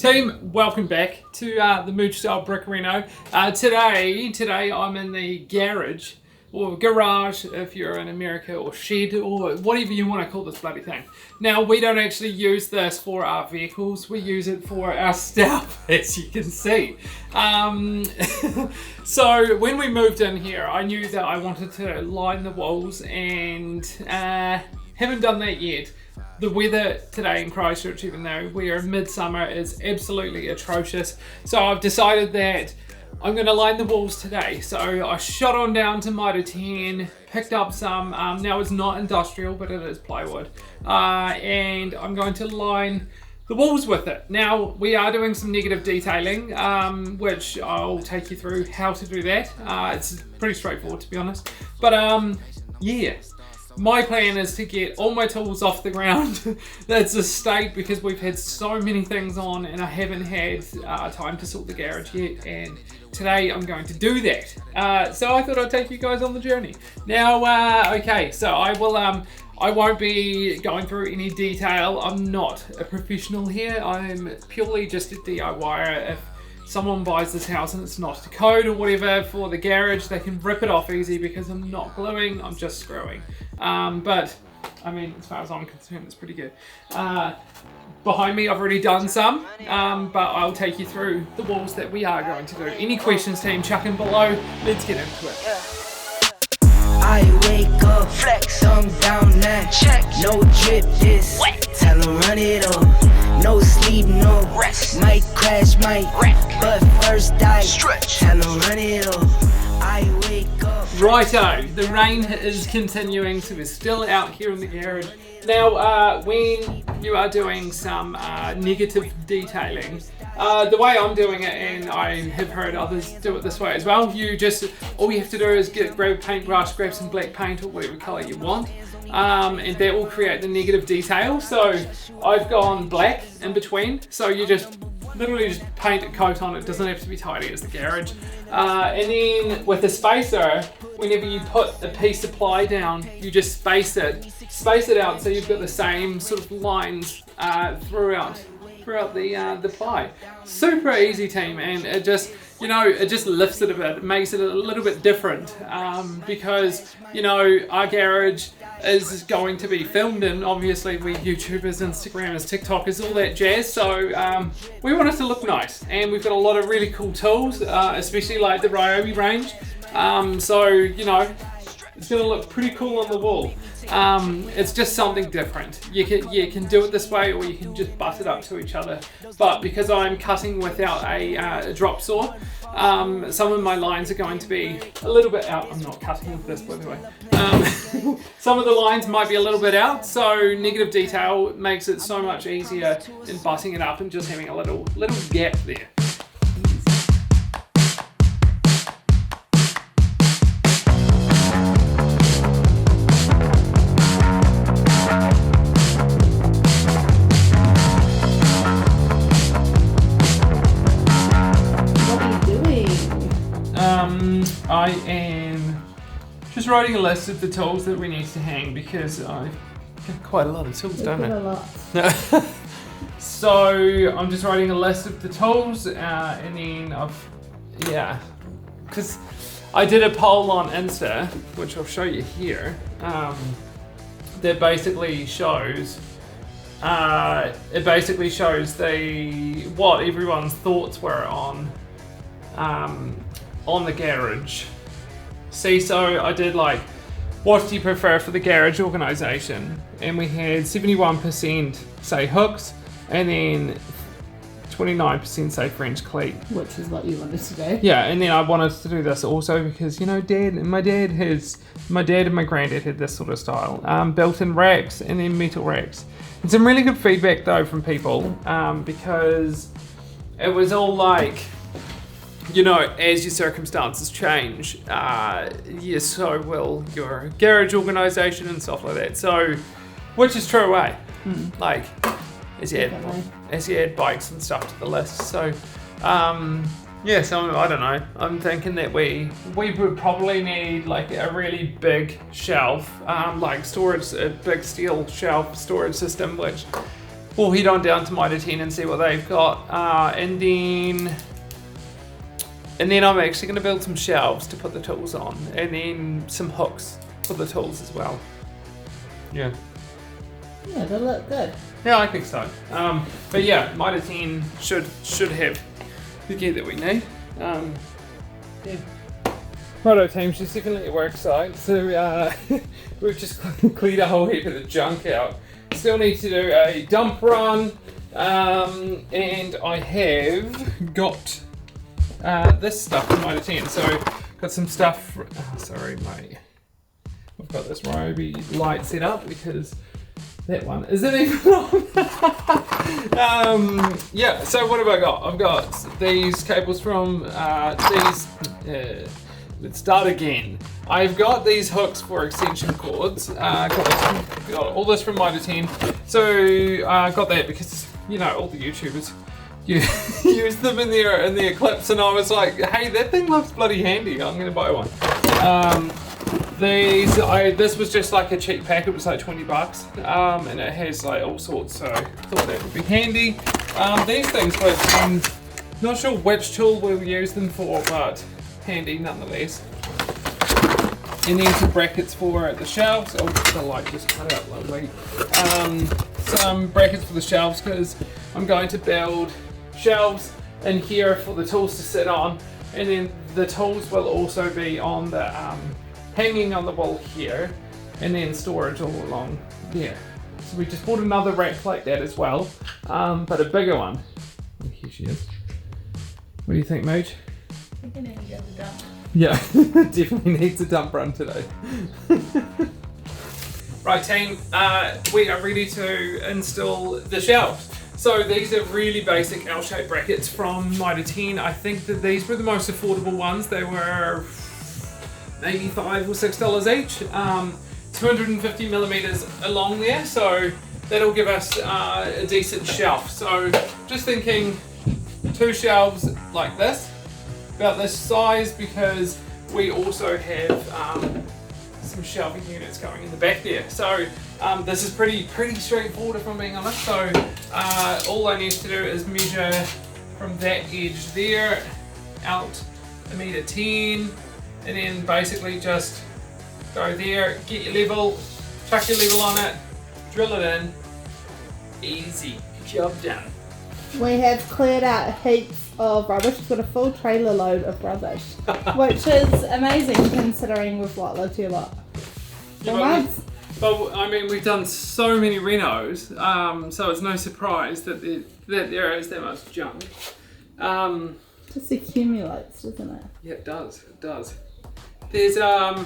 Team, welcome back to the Mooch style brick reno. Today I'm in the garage, or garage if you're in America, or shed, or whatever you want to call this bloody thing. Now, we don't actually use this for our vehicles, we use it for our stuff, as you can see. So when we moved in here, I knew that I wanted to line the walls, and haven't done that yet. The weather today in Christchurch, even though we are midsummer, is absolutely atrocious. So I've decided that I'm going to line the walls today. So I shot on down to Mitre 10, picked up some, now it's not industrial, but it is plywood. And I'm going to line the walls with it. Now, we are doing some negative detailing, which I'll take you through how to do that. It's pretty straightforward, to be honest. But yeah. My plan is to get all my tools off the ground. That's a state because we've had so many things on and I haven't had time to sort the garage yet, and today I'm going to do that. So I thought I'd take you guys on the journey. Now, okay, so I won't be going through any detail. I'm not a professional here. I'm purely just a DIYer. If someone buys this house and it's not to code or whatever for the garage, they can rip it off easy because I'm not gluing, I'm just screwing. But I mean, as far as I'm concerned, it's pretty good. Behind me, I've already done some, but I'll take you through the walls that we are going to do. Any questions, team, chuck in below. Let's get into it. I wake up, flex, thumb down now, check, no drip this, wet. Tell them run it up, no sleep, no rest, might crash, might wreck, but first die, stretch, tell them run it up, I wake up. Righto, the rain is continuing, so we're still out here in the garage. Now, when you are doing some negative detailing, the way I'm doing it, and I have heard others do it this way as well, all you have to do is grab a paintbrush, grab some black paint or whatever colour you want, and that will create the negative detail. So I've gone black in between, so you just literally just paint a coat on it, doesn't have to be tidy as the garage. And then with the spacer, whenever you put a piece of ply down, you just space it out so you've got the same sort of lines throughout the ply. Super easy, team, and it just lifts it a bit. It makes it a little bit different because our garage is going to be filmed, and obviously we YouTubers, Instagrammers, TikTokers, all that jazz, so we want it to look nice, and we've got a lot of really cool tools, especially like the Ryobi range, so it's going to look pretty cool on the wall. It's just something different. You can do it this way, or you can just butt it up to each other. But because I'm cutting without a drop saw, some of my lines are going to be a little bit out. I'm not cutting with this, by the way. Some of the lines might be a little bit out, so negative detail makes it so much easier in butting it up and just having a little gap there. I am just writing a list of the tools that we need to hang because I have quite a lot of tools, don't I? A lot. So I'm just writing a list of the tools, and then because I did a poll on Insta, which I'll show you here, that basically shows what everyone's thoughts were on the garage. See, so I did what do you prefer for the garage organisation, and we had 71% say hooks, and then 29% say French cleat. Which is what you wanted to do. Yeah, and then I wanted to do this also because my dad and my granddad had this sort of style, built-in racks and then metal racks. And some really good feedback though from people, because it was all as your circumstances change, so will your garage organisation and stuff like that. So, which is true, eh? As you add bikes and stuff to the list. So, so I don't know. I'm thinking that we would probably need a really big shelf, storage, a big steel shelf storage system, which we'll head on down to Mitre 10 and see what they've got. And then I'm actually going to build some shelves to put the tools on, and then some hooks for the tools as well. Yeah. Yeah, they look good. Yeah, I think so. But yeah, Mitre 10 should have the gear that we need. Yeah. Righto team, she's definitely at work site, so we've just cleared a whole heap of the junk out. Still need to do a dump run, and I have got this stuff from Mitre 10. So got some stuff. Sorry, mate. I've got this Ryobi light set up because that one isn't even on. Yeah. So what have I got? I've got these cables from these. Let's start again. I've got these hooks for extension cords. Got all this from Mitre 10. So I got that because, you know, all the YouTubers use them in their clips, and I was like, hey, that thing looks bloody handy. I'm gonna buy one. This was just like a cheap pack. It was like $20, and it has like all sorts. So I thought that would be handy. These things, but I'm not sure which tool we'll use them for, but handy nonetheless. And then some brackets for the shelves. Oh, the light just cut out lovely. Some brackets for the shelves because I'm going to build shelves in here for the tools to sit on, and then the tools will also be on the hanging on the wall here, and then storage all along there. So we just bought another rack like that as well, but a bigger one. Oh, here she is. What do you think, Mooch? I think I need to go to the dump. Yeah, definitely needs a dump run today. Right team, we are ready to install the shelves. So these are really basic L-shaped brackets from Mitre 10. I think that these were the most affordable ones. They were maybe $5 or $6 each. 250 millimeters along there, so that'll give us a decent shelf. So just thinking 2 shelves like this, about this size, because we also have some shelving units going in the back there. So this is pretty straightforward, if I'm being honest. So all I need to do is measure from that edge there out 1.10 meters, and then basically just go there, get your level, chuck your level on it, drill it in, easy, job done. We have cleared out heaps of rubbish. We've got a full trailer load of rubbish, which is amazing considering we've lived here for months. But I mean, we've done so many renos, so it's no surprise that there is that much junk. Just accumulates, doesn't it? Yeah, it does. It does. There's a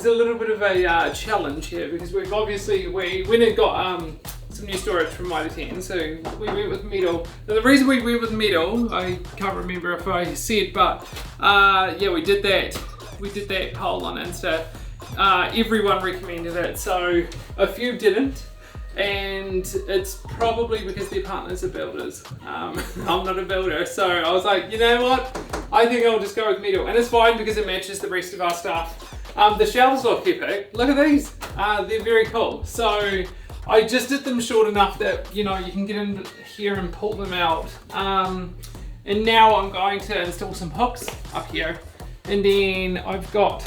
little bit of a challenge here because we went and got some new storage from Mitre 10, so we went with metal. Now the reason we went with metal, I can't remember if I said, but yeah, we did that poll on Insta. Everyone recommended it, so a few didn't, and it's probably because their partners are builders. I'm not a builder, so I was like, you know what? I think I'll just go with metal, and it's fine because it matches the rest of our stuff. The shelves look epic. Look at these. They're very cool. So I just did them short enough that, you know, you can get in here and pull them out. And now I'm going to install some hooks up here. And then I've got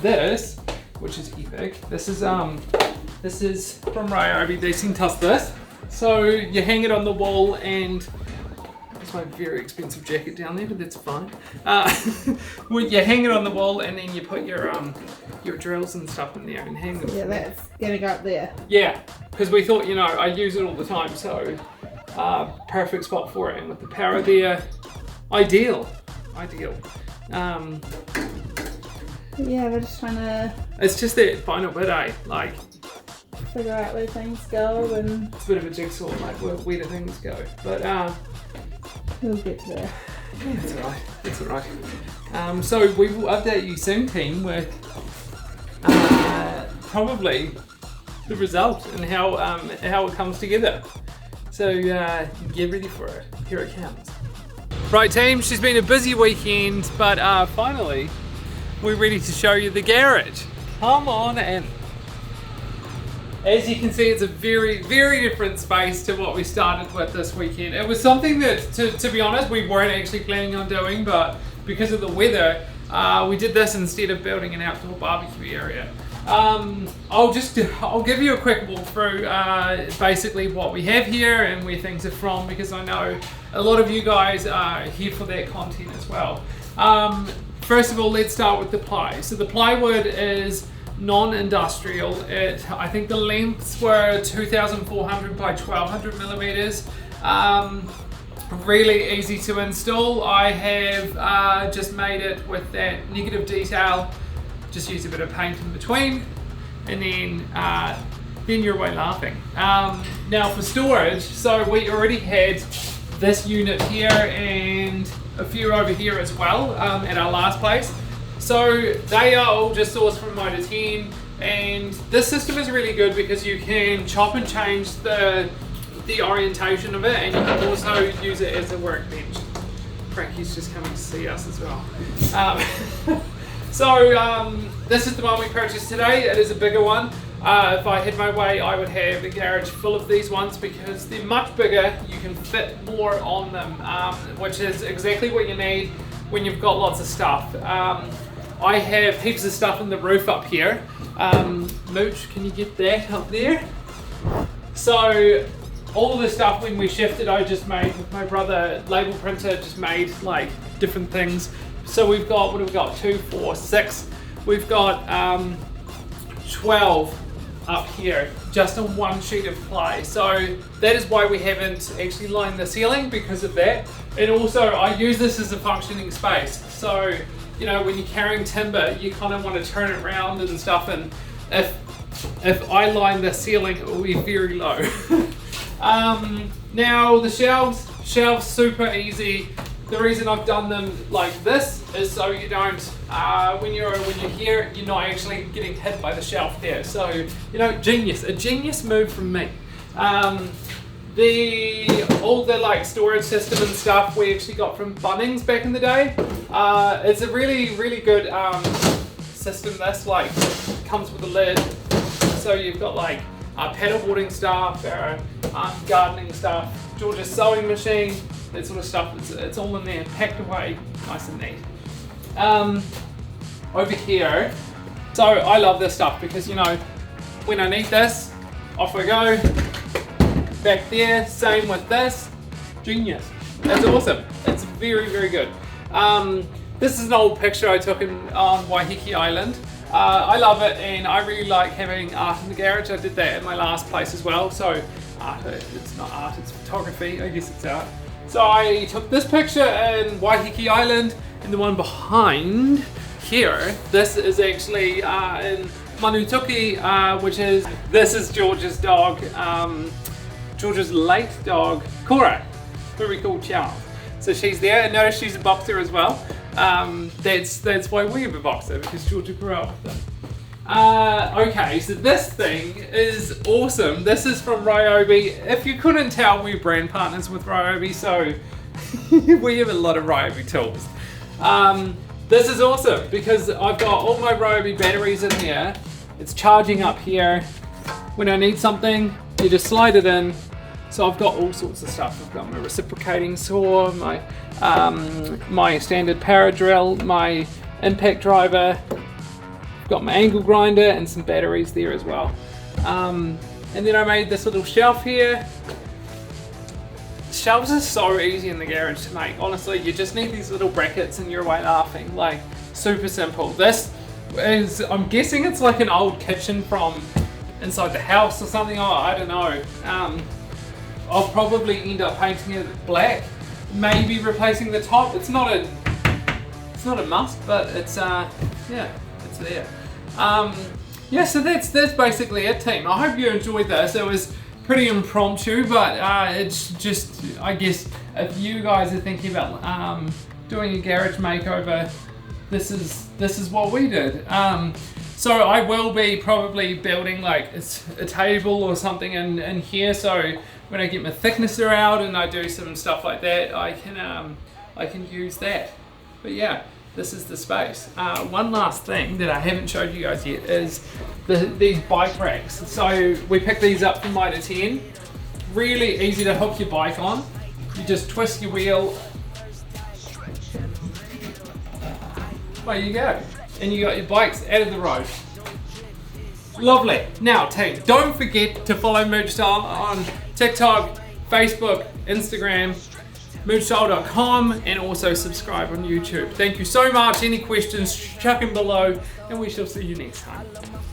this, which is epic. This is from Ryobi. They sent us this. So you hang it on the wall, and it's my very expensive jacket down there, but that's fine. Well, you hang it on the wall, and then you put your drills and stuff in there and hang them. Yeah, that's gonna go up there. Yeah, because we thought, you know, I use it all the time, so perfect spot for it, and with the power there, ideal. Yeah, we're just trying to It's just that final bit, like figure out where things go, and it's a bit of a jigsaw, like where do things go, but we'll get there. yeah, it's alright. So we will update you soon, team, with probably the result and how it comes together. So get ready for it. Here it comes. Right, team, she's been a busy weekend, but finally we're ready to show you the garage. Come on in. as you can see, it's a very, very different space to what we started with this weekend. It was something that, to be honest, we weren't actually planning on doing, but because of the weather, we did this instead of building an outdoor barbecue area. I'll give you a quick walkthrough, basically what we have here and where things are from, because I know a lot of you guys are here for that content as well. First of all, let's start with the ply. So the plywood is non-industrial. I think the lengths were 2,400 by 1,200 millimeters. Really easy to install. I have just made it with that negative detail. Just use a bit of paint in between, and then you're away laughing. Now for storage, so we already had this unit here and a few over here as well at our last place. So they are all just sourced from Motor 10, and this system is really good because you can chop and change the orientation of it, and you can also use it as a workbench. Frankie's just coming to see us as well. So this is the one we purchased today. It is a bigger one. If I had my way, I would have a garage full of these ones because they're much bigger. You can fit more on them, which is exactly what you need when you've got lots of stuff. I have heaps of stuff on the roof up here. Mooch, can you get that up there? So all the stuff when we shifted, I just made with my brother, label printer, just made like different things. So we've got, what have we got? 2, 4, 6. We've got 12 up here, just on one sheet of ply. So that is why we haven't actually lined the ceiling, because of that. And also I use this as a functioning space. So, you know, when you're carrying timber, you kind of want to turn it around and stuff. And if I line the ceiling, it will be very low. Now the shelves super easy. The reason I've done them like this is so you don't, when you're here, you're not actually getting hit by the shelf there. So, you know, a genius move from me. All the like storage system and stuff we actually got from Bunnings back in the day. It's a really, really good system. This like comes with a lid, so you've got like paddleboarding stuff, gardening stuff, George's sewing machine, that sort of stuff. It's all in there, packed away, nice and neat. Over here, so I love this stuff because, you know, when I need this, off I go. Back there, same with this. Genius. That's awesome. It's very, very good. This is an old picture I took on Waiheke Island. I love it, and I really like having art in the garage. I did that at my last place as well. So it's not art, it's photography. I guess it's art. So I took this picture in Waiheke Island, and the one behind here, this is actually in Manutuki, this is George's dog, George's late dog, Cora, who we call Chow. So she's there, and notice she's a boxer as well. That's why we have a boxer, because Georgia grew up with them. Okay, so this thing is awesome. This is from Ryobi. If you couldn't tell, we're brand partners with Ryobi, so we have a lot of Ryobi tools. This is awesome because I've got all my Ryobi batteries in there. It's charging up here. When I need something, you just slide it in. So I've got all sorts of stuff. I've got my reciprocating saw, my standard power drill, my impact driver. I've got my angle grinder and some batteries there as well. And then I made this little shelf here. Shelves are so easy in the garage to make. Honestly, you just need these little brackets and you're away laughing. Like, super simple. This is, I'm guessing it's like an old kitchen from inside the house or something. Oh, I don't know. I'll probably end up painting it black. Maybe replacing the top. It's not a must, but it's yeah, it's there. Yeah, so that's basically it, team. I hope you enjoyed this. It was pretty impromptu, but it's just, I guess, if you guys are thinking about doing a garage makeover, this is what we did. So I will be probably building like a table or something in here, so when I get my thicknesser out and I do some stuff like that, I can use that. But yeah, this is the space. One last thing that I haven't showed you guys yet is these bike racks. So we picked these up from Mitre 10. Really easy to hook your bike on. You just twist your wheel. There you go. And you got your bikes out of the road. Lovely. Now team, don't forget to follow Mooch Style on TikTok, Facebook, Instagram, moochstyle.com, and also subscribe on YouTube. Thank you so much. Any questions, chuck them below, and we shall see you next time.